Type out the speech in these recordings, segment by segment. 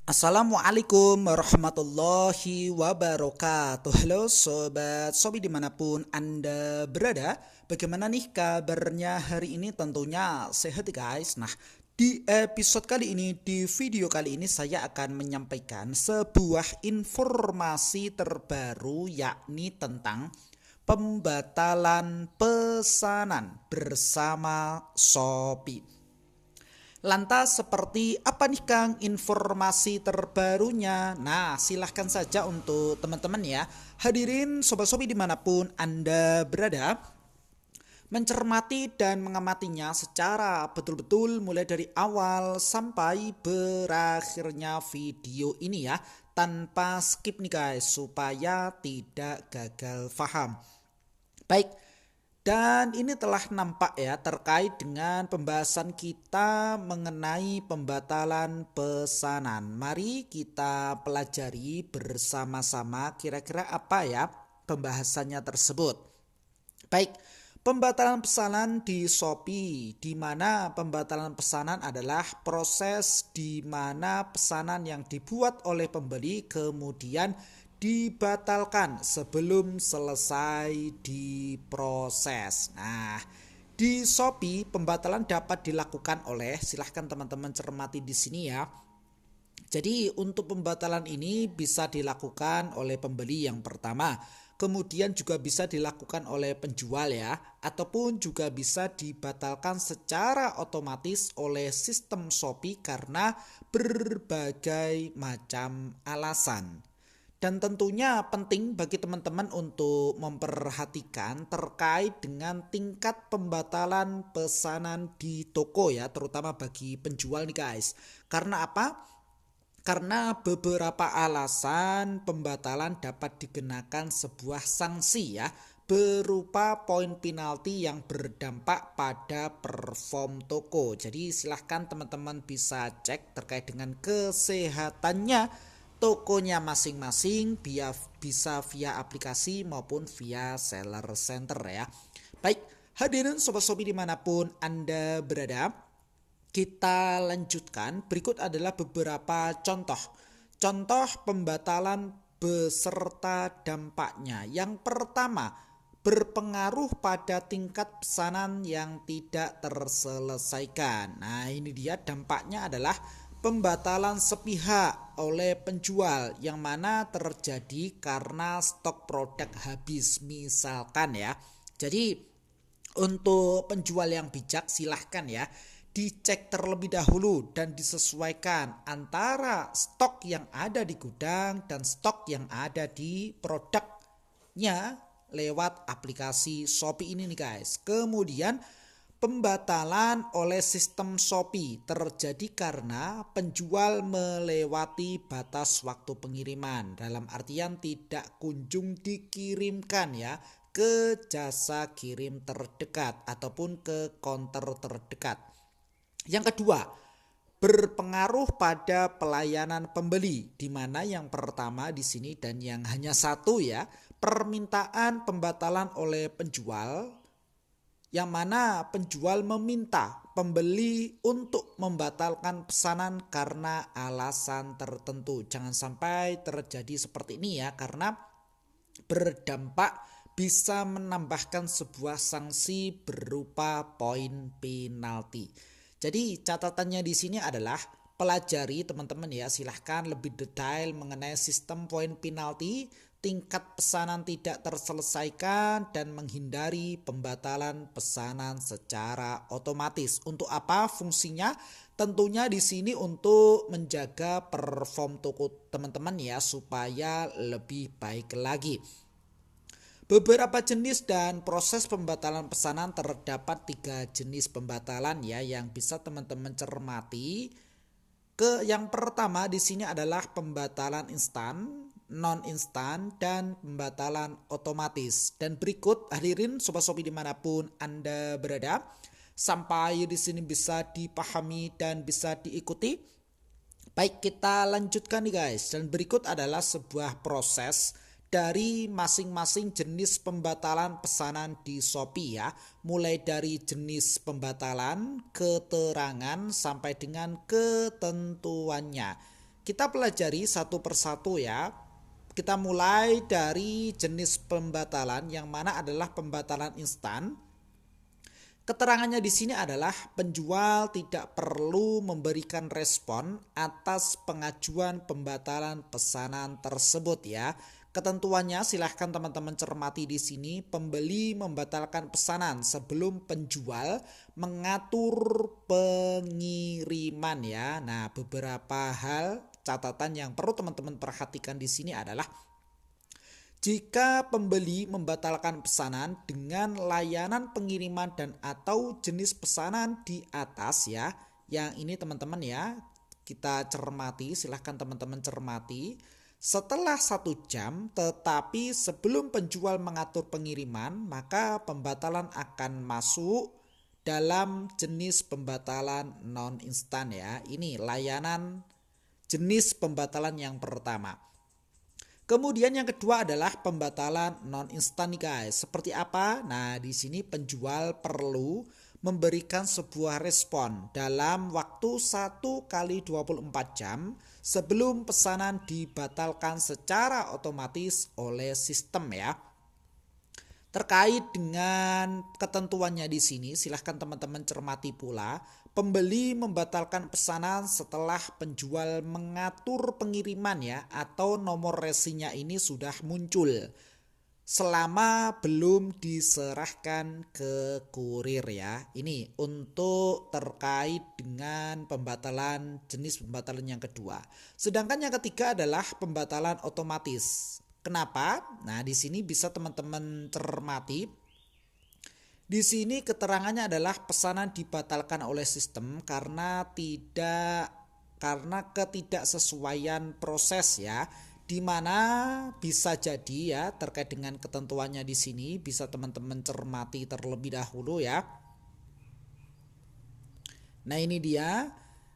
Assalamualaikum warahmatullahi wabarakatuh. Halo sobat Sobi dimanapun Anda berada. Bagaimana nih kabarnya hari ini? Tentunya sehat guys. Nah, di episode kali ini, di video kali ini saya akan menyampaikan sebuah informasi terbaru, yakni tentang pembatalan pesanan bersama Shopee. Lantas seperti apa nih Kang informasi terbarunya? Nah, silahkan saja untuk teman-teman ya. Hadirin sobat-sobi dimanapun Anda berada, mencermati dan mengamatinya secara betul-betul mulai dari awal sampai berakhirnya video ini ya. Tanpa skip nih guys, supaya tidak gagal paham. Baik, dan ini telah nampak ya terkait dengan pembahasan kita mengenai pembatalan pesanan. Mari kita pelajari bersama-sama kira-kira apa ya pembahasannya tersebut. Baik, pembatalan pesanan di Shopee, di mana pembatalan pesanan adalah proses di mana pesanan yang dibuat oleh pembeli kemudian dibatalkan sebelum selesai diproses. Nah, di Shopee pembatalan dapat dilakukan oleh, silahkan teman-teman cermati di sini ya. Jadi untuk pembatalan ini bisa dilakukan oleh pembeli yang pertama, kemudian juga bisa dilakukan oleh penjual ya, ataupun juga bisa dibatalkan secara otomatis oleh sistem Shopee karena berbagai macam alasan. Dan tentunya penting bagi teman-teman untuk memperhatikan terkait dengan tingkat pembatalan pesanan di toko ya, terutama bagi penjual nih guys. Karena apa? Karena beberapa alasan pembatalan dapat dikenakan sebuah sanksi ya, berupa poin penalti yang berdampak pada perform toko. Jadi silahkan teman-teman bisa cek terkait dengan kesehatannya tokonya masing-masing, bisa via aplikasi maupun via seller center ya. Baik, hadirin sobat-sobi dimanapun Anda berada, kita lanjutkan. Berikut adalah beberapa contoh. Contoh pembatalan beserta dampaknya. Yang pertama, berpengaruh pada tingkat pesanan yang tidak terselesaikan. Nah, ini dia dampaknya adalah pembatalan sepihak oleh penjual yang mana terjadi karena stok produk habis misalkan ya. Jadi untuk penjual yang bijak silahkan ya dicek terlebih dahulu dan disesuaikan antara stok yang ada di gudang dan stok yang ada di produknya lewat aplikasi Shopee ini nih guys. Kemudian pembatalan oleh sistem Shopee terjadi karena penjual melewati batas waktu pengiriman. Dalam artian tidak kunjung dikirimkan ya ke jasa kirim terdekat ataupun ke counter terdekat. Yang kedua, berpengaruh pada pelayanan pembeli, di mana yang pertama di sini dan yang hanya satu ya, permintaan pembatalan oleh penjual, yang mana penjual meminta pembeli untuk membatalkan pesanan karena alasan tertentu. Jangan sampai terjadi seperti ini ya, karena berdampak bisa menambahkan sebuah sanksi berupa poin penalti. Jadi catatannya di sini adalah pelajari teman-teman ya, silahkan lebih detail mengenai sistem poin penalti, tingkat pesanan tidak terselesaikan dan menghindari pembatalan pesanan secara otomatis. Untuk apa fungsinya? Tentunya di sini untuk menjaga perform toko teman-teman ya supaya lebih baik lagi. Beberapa jenis dan proses pembatalan pesanan, terdapat 3 jenis pembatalan ya yang bisa teman-teman cermati. Yang pertama di sini adalah pembatalan instan, non instan, dan pembatalan otomatis. Dan berikut hadirin sobat-sobi dimanapun Anda berada, sampai di sini bisa dipahami dan bisa diikuti. Baik, kita lanjutkan nih guys. Dan berikut adalah sebuah proses dari masing-masing jenis pembatalan pesanan di Shopee ya. Mulai dari jenis pembatalan, keterangan, sampai dengan ketentuannya. kita pelajari satu persatu ya. Kita mulai dari jenis pembatalan yang mana adalah pembatalan instan. Keterangannya di sini adalah penjual tidak perlu memberikan respon atas pengajuan pembatalan pesanan tersebut ya. Ketentuannya silahkan teman-teman cermati di sini. Pembeli membatalkan pesanan sebelum penjual mengatur pengiriman ya. Nah, beberapa hal catatan yang perlu teman-teman perhatikan di sini adalah jika pembeli membatalkan pesanan dengan layanan pengiriman dan atau jenis pesanan di atas ya, yang ini teman-teman ya, kita cermati, silahkan teman-teman cermati. Setelah 1 jam tetapi sebelum penjual mengatur pengiriman, maka pembatalan akan masuk dalam jenis pembatalan non instan ya. Ini layanan jenis pembatalan yang pertama. Kemudian yang kedua adalah pembatalan non instan nih guys. Seperti apa? Nah, di sini penjual perlu memberikan sebuah respon dalam waktu 1 kali 24 jam sebelum pesanan dibatalkan secara otomatis oleh sistem ya. Terkait dengan ketentuannya di sini, silahkan teman-teman cermati pula. Pembeli membatalkan pesanan setelah penjual mengatur pengiriman ya, atau nomor resinya ini sudah muncul selama belum diserahkan ke kurir ya. Ini untuk terkait dengan pembatalan jenis pembatalan yang kedua. Sedangkan yang ketiga adalah pembatalan otomatis. Kenapa? Nah, di sini bisa teman-teman cermati. Di sini keterangannya adalah pesanan dibatalkan oleh sistem karena ketidaksesuaian proses ya, di mana bisa jadi ya terkait dengan ketentuannya di sini bisa teman-teman cermati terlebih dahulu ya. Nah, ini dia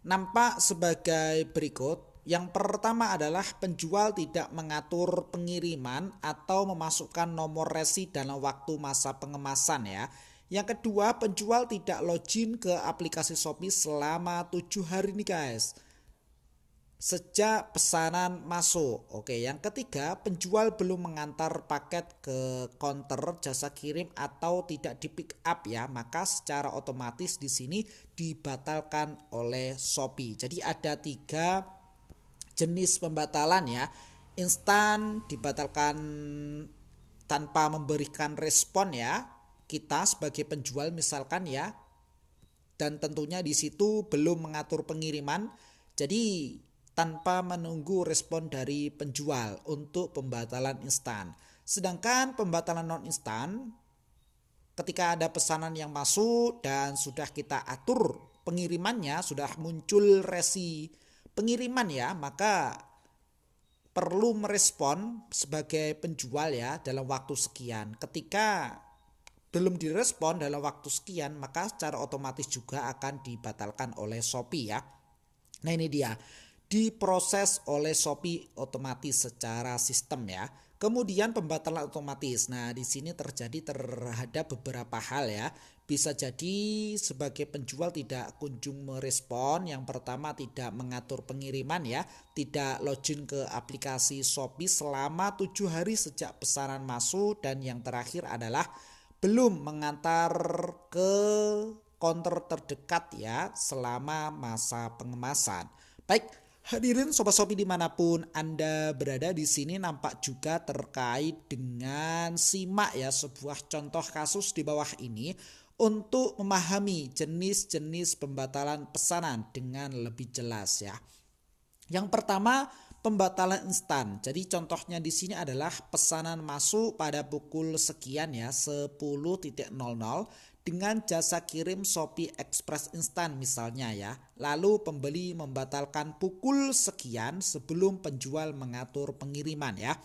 nampak sebagai berikut. Yang pertama adalah penjual tidak mengatur pengiriman atau memasukkan nomor resi dalam waktu masa pengemasan ya. Yang kedua, penjual tidak login ke aplikasi Shopee selama 7 hari nih guys, sejak pesanan masuk. Oke, yang ketiga, penjual belum mengantar paket ke counter jasa kirim atau tidak di pick up ya, maka secara otomatis di sini dibatalkan oleh Shopee. Jadi ada 3 jenis pembatalan ya. Instan dibatalkan tanpa memberikan respon ya, kita sebagai penjual misalkan ya, dan tentunya di situ belum mengatur pengiriman, jadi tanpa menunggu respon dari penjual untuk pembatalan instan. Sedangkan pembatalan non instan ketika ada pesanan yang masuk dan sudah kita atur pengirimannya, sudah muncul resi pengiriman ya, maka perlu merespon sebagai penjual ya dalam waktu sekian. Ketika belum direspon dalam waktu sekian, maka secara otomatis juga akan dibatalkan oleh Shopee ya. Nah, ini dia, diproses oleh Shopee otomatis secara sistem ya. Kemudian pembatalan otomatis. Nah, di sini terjadi terhadap beberapa hal ya. Bisa jadi sebagai penjual tidak kunjung merespon. Yang pertama, tidak mengatur pengiriman ya, tidak login ke aplikasi Shopee selama 7 hari sejak pesanan masuk, dan yang terakhir adalah belum mengantar ke counter terdekat ya selama masa pengemasan. Baik, hadirin Sobat Shopee dimanapun Anda berada, di sini nampak juga terkait dengan simak ya sebuah contoh kasus di bawah ini untuk memahami jenis-jenis pembatalan pesanan dengan lebih jelas ya. Yang pertama, pembatalan instan. Jadi contohnya di sini adalah pesanan masuk pada pukul sekian ya, 10.00 dengan jasa kirim Shopee Express Instan misalnya ya. Lalu pembeli membatalkan pukul sekian sebelum penjual mengatur pengiriman ya.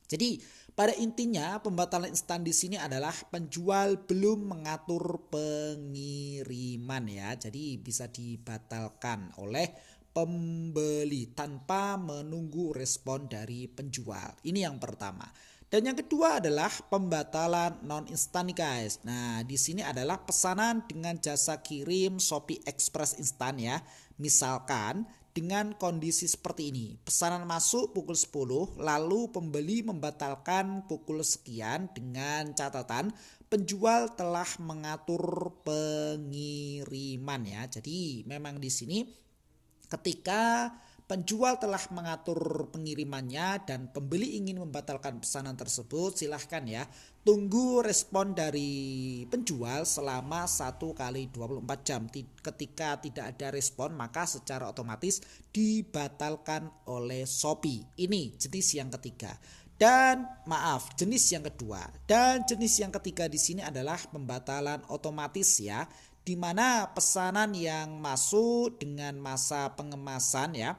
Jadi pada intinya pembatalan instan di sini adalah penjual belum mengatur pengiriman ya. Jadi bisa dibatalkan oleh pembeli tanpa menunggu respon dari penjual. Ini yang pertama. Dan yang kedua adalah pembatalan non instan nih guys. Nah, di sini adalah pesanan dengan jasa kirim Shopee Express Instan ya. Misalkan dengan kondisi seperti ini. Pesanan masuk pukul 10, lalu pembeli membatalkan pukul sekian dengan catatan penjual telah mengatur pengiriman ya. Jadi memang di sini ketika penjual telah mengatur pengirimannya dan pembeli ingin membatalkan pesanan tersebut, silahkan ya tunggu respon dari penjual selama 1 kali 24 jam. Ketika tidak ada respon maka secara otomatis dibatalkan oleh Shopee. Ini jenis yang ketiga. Dan maaf, jenis yang kedua. Dan jenis yang ketiga di sini adalah pembatalan otomatis ya, di mana pesanan yang masuk dengan masa pengemasan ya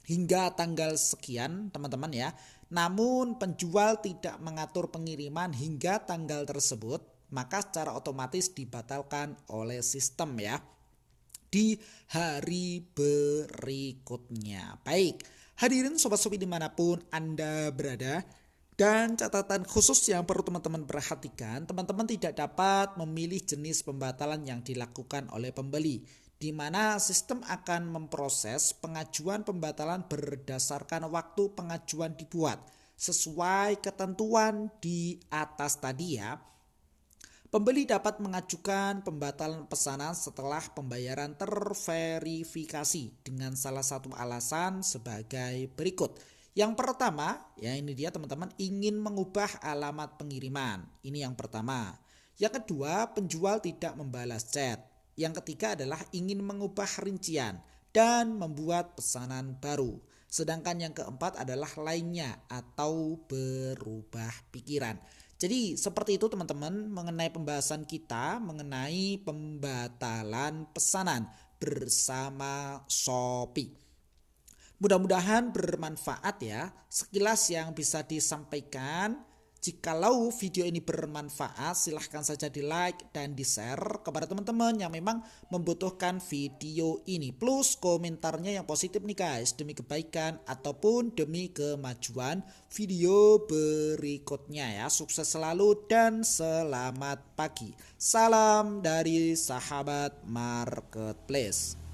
hingga tanggal sekian teman-teman ya. Namun penjual tidak mengatur pengiriman hingga tanggal tersebut, maka secara otomatis dibatalkan oleh sistem ya di hari berikutnya. Baik, hadirin sobat-sobi dimanapun Anda berada. Dan catatan khusus yang perlu teman-teman perhatikan, teman-teman tidak dapat memilih jenis pembatalan yang dilakukan oleh pembeli, di mana sistem akan memproses pengajuan pembatalan berdasarkan waktu pengajuan dibuat sesuai ketentuan di atas tadi ya. Pembeli dapat mengajukan pembatalan pesanan setelah pembayaran terverifikasi dengan salah satu alasan sebagai berikut. Yang pertama, ya ini dia teman-teman, ingin mengubah alamat pengiriman. Ini yang pertama. Yang kedua, penjual tidak membalas chat. Yang ketiga adalah ingin mengubah rincian dan membuat pesanan baru. Sedangkan yang keempat adalah lainnya atau berubah pikiran. Jadi seperti itu teman-teman mengenai pembahasan kita mengenai pembatalan pesanan bersama Shopee. Mudah-mudahan bermanfaat ya. Sekilas yang bisa disampaikan. Jikalau video ini bermanfaat, silahkan saja di like dan di share kepada teman-teman yang memang membutuhkan video ini. Plus komentarnya yang positif nih guys, demi kebaikan ataupun demi kemajuan video berikutnya ya. Sukses selalu dan selamat pagi. Salam dari sahabat marketplace.